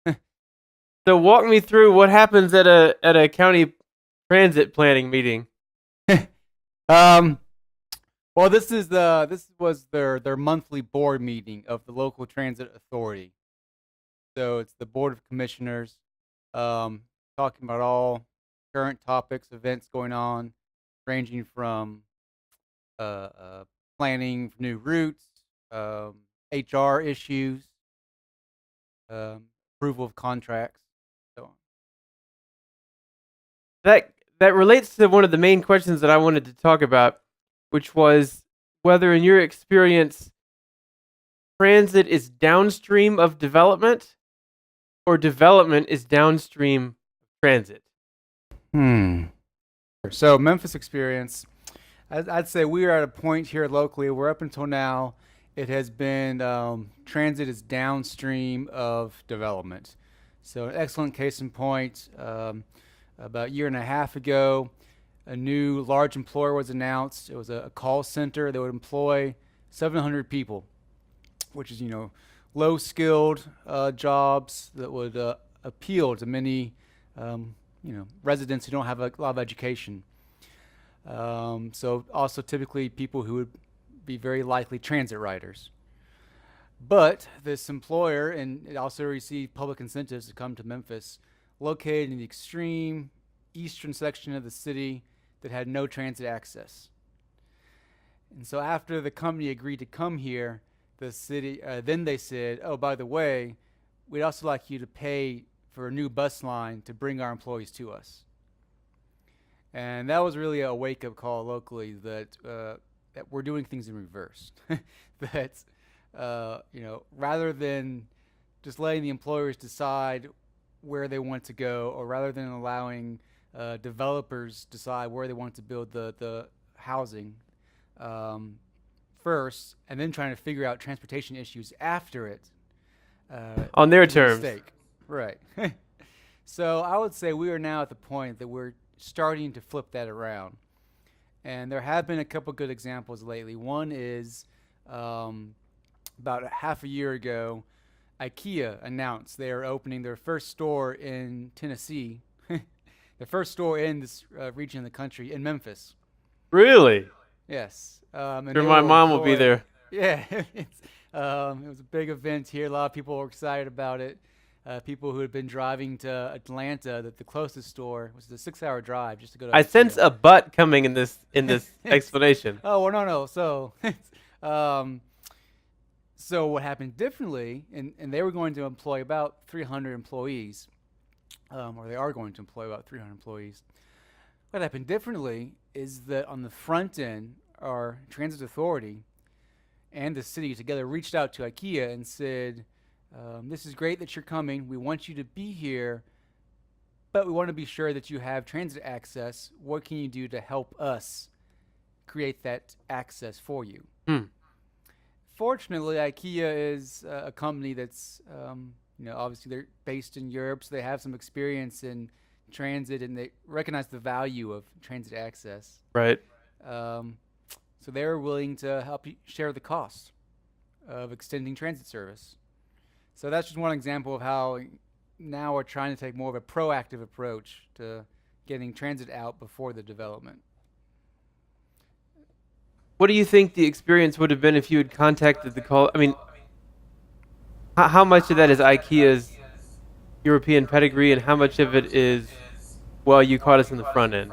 sense. So walk me through what happens at a county transit planning meeting. Um, well, this was their monthly board meeting of the local transit authority. So it's the board of commissioners, um, talking about all current topics, events going on, ranging from uh, uh, planning for new routes, um, HR issues, um, approval of contracts, so on. That relates to one of the main questions that I wanted to talk about, which was whether, in your experience, transit is downstream of development or development is downstream of transit. Hmm. So Memphis experience, I'd say we are at a point here locally where up until now, it has been transit is downstream of development. So an excellent case in point. About a year and a half ago, a new large employer was announced. It was a call center that would employ 700 people, which is low skilled jobs that would appeal to many residents who don't have a lot of education. So also typically people who would be very likely transit riders. But this employer, and it also received public incentives to come to Memphis, located in the extreme eastern section of the city that had no transit access. And so after the company agreed to come here, the city then they said, "Oh, by the way, we'd also like you to pay for a new bus line to bring our employees to us." And that was really a wake-up call locally that we're doing things in reverse. That rather than just letting the employers decide where they want to go, or rather than allowing developers decide where they want to build the housing first, and then trying to figure out transportation issues after it, On their is a terms. mistake. Right. So I would say we are now at the point that we're starting to flip that around. And there have been a couple good examples lately. One is about a half a year ago, IKEA announced they are opening their first store in Tennessee, the first store in this region of the country, in Memphis. Really? Yes, and Sure, they my will mom will be employ. there. Yeah, it was a big event here. A lot of people were excited about it. People who had been driving to Atlanta, that the closest store was a 6-hour drive just to go to I sense IKEA. a but coming in this explanation. Oh well, no. Um, so what happened differently, and they were going to employ about 300 employees, or they are going to employ about 300 employees. What happened differently is that on the front end, our transit authority and the city together reached out to IKEA and said, "This is great that you're coming. We want you to be here, but we want to be sure that you have transit access. What can you do to help us create that access for you?" Hmm. Fortunately, IKEA is a company that's, obviously they're based in Europe, so they have some experience in transit, and they recognize the value of transit access. Right. Um, so they're willing to help you share the cost of extending transit service. So that's just one example of how now we're trying to take more of a proactive approach to getting transit out before the development. What do you think the experience would have been if you had contacted the call? I mean, how much of that is IKEA's European pedigree, and how much of it is, well, you caught us in the front end?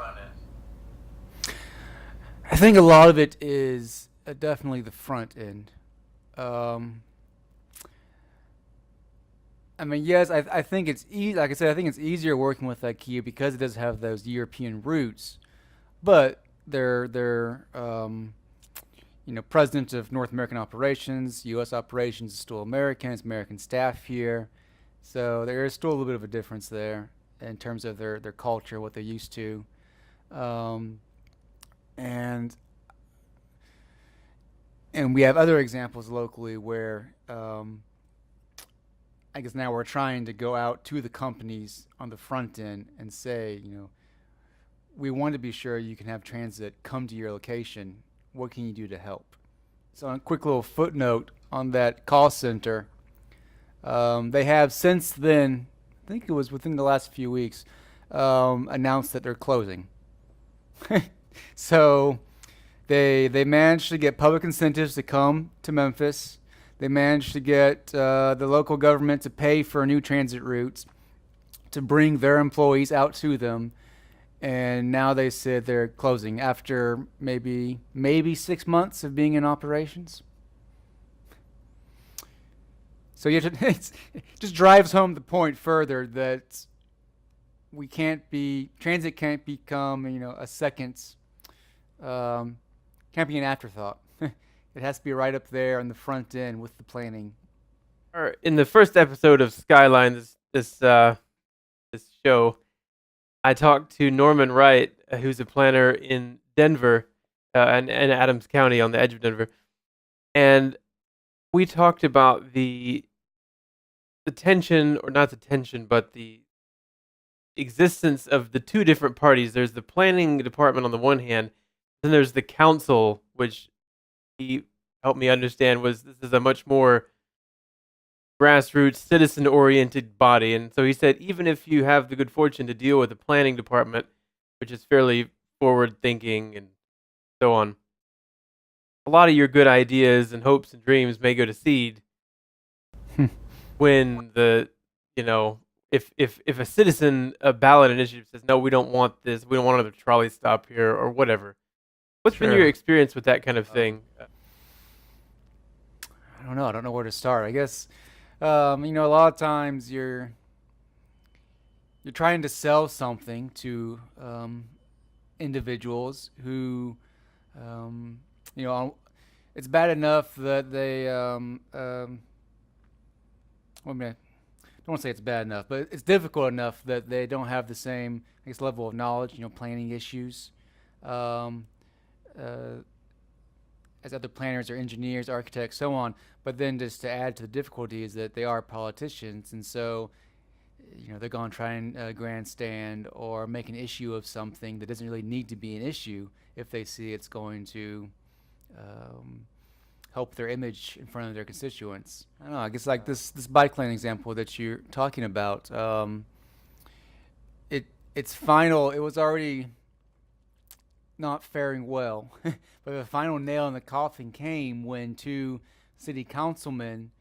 I think a lot of it is definitely the front end. Um, I mean, yes, I think it's easy. Like I said, I think it's easier working with IKEA because it does have those European roots. But their president of North American operations, U.S. operations is still American. It's American staff here, so there is still a little bit of a difference there in terms of their culture, what they're used to, um, and and we have other examples locally where I guess now we're trying to go out to the companies on the front end and say, we want to be sure you can have transit come to your location. What can you do to help? So, a quick little footnote on that call center. They have since then, I think it was within the last few weeks, announced that they're closing. So they managed to get public incentives to come to Memphis. They managed to get the local government to pay for new transit routes to bring their employees out to them, and now they said they're closing after maybe 6 months of being in operations. So you have to, it just drives home the point further that we can't be transit can't become a second, um, can't be an afterthought. It has to be right up there on the front end with the planning. Or in the first episode of Skyline, this show, I talked to Norman Wright, who's a planner in Denver, and Adams County on the edge of Denver, and we talked about the tension, or not the tension, but the existence of the two different parties. There's the planning department on the one hand, then there's the council, which he helped me understand was this is a much more grassroots, citizen oriented body. And so he said, even if you have the good fortune to deal with the planning department, which is fairly forward thinking and so on, a lot of your good ideas and hopes and dreams may go to seed when you know, if a citizen a ballot initiative says, no, we don't want this, we don't want another trolley stop here or whatever. What's been your Sure. experience with that kind of thing? I don't know. I don't know where to start. I guess a lot of times you're trying to sell something to individuals who um, you know it's bad enough that they well, I mean, I don't want to say it's bad enough, but it's difficult enough that they don't have the same, I guess, level of knowledge, planning issues, um, uh, as other planners or engineers, architects, so on. But then just to add to the difficulty is that they are politicians, and so they're going to try and grandstand or make an issue of something that doesn't really need to be an issue if they see it's going to um, help their image in front of their constituents. I don't know. I guess like this bike lane example that you're talking about, it's final. It was already not faring well, but the final nail in the coffin came when two city councilmen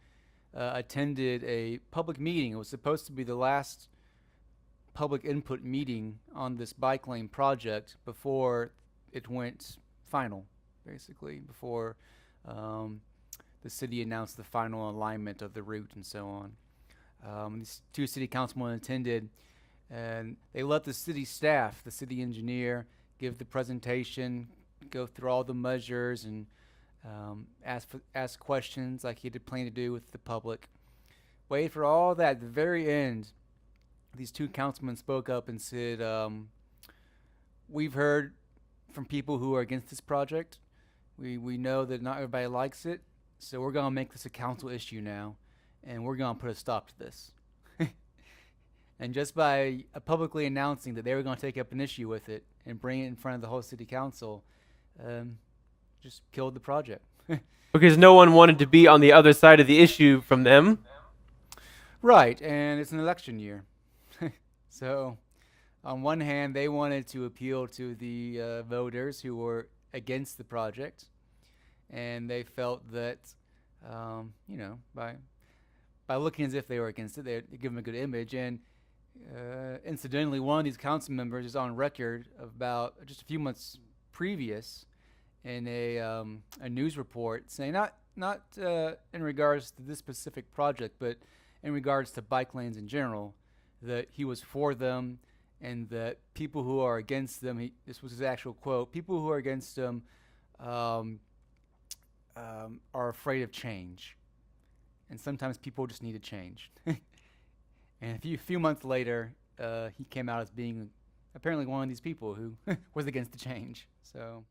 attended a public meeting. It was supposed to be the last public input meeting on this bike lane project before it went final, basically, before um, the city announced the final alignment of the route and so on. These two city councilmen attended, and they let the city staff, the city engineer, give the presentation, go through all the measures, and ask questions like he did plan to do with the public. Wait for all that. At the very end, these two councilmen spoke up and said, "We've heard from people who are against this project. We know that not everybody likes it, so we're gonna make this a council issue now, and we're gonna put a stop to this." And just by publicly announcing that they were going to take up an issue with it and bring it in front of the whole city council, um, just killed the project. Because no one wanted to be on the other side of the issue from them. Right, and it's an election year. So, on one hand, they wanted to appeal to the voters who were against the project, and they felt that, by looking as if they were against it, they'd give them a good image. And incidentally, one of these council members is on record about just a few months previous in a news report saying not in regards to this specific project, but in regards to bike lanes in general, that he was for them, and that people who are against them, this was his actual quote, people who are against them um, are afraid of change, and sometimes people just need to change. And a few months later, he came out as being apparently one of these people who was against the change. So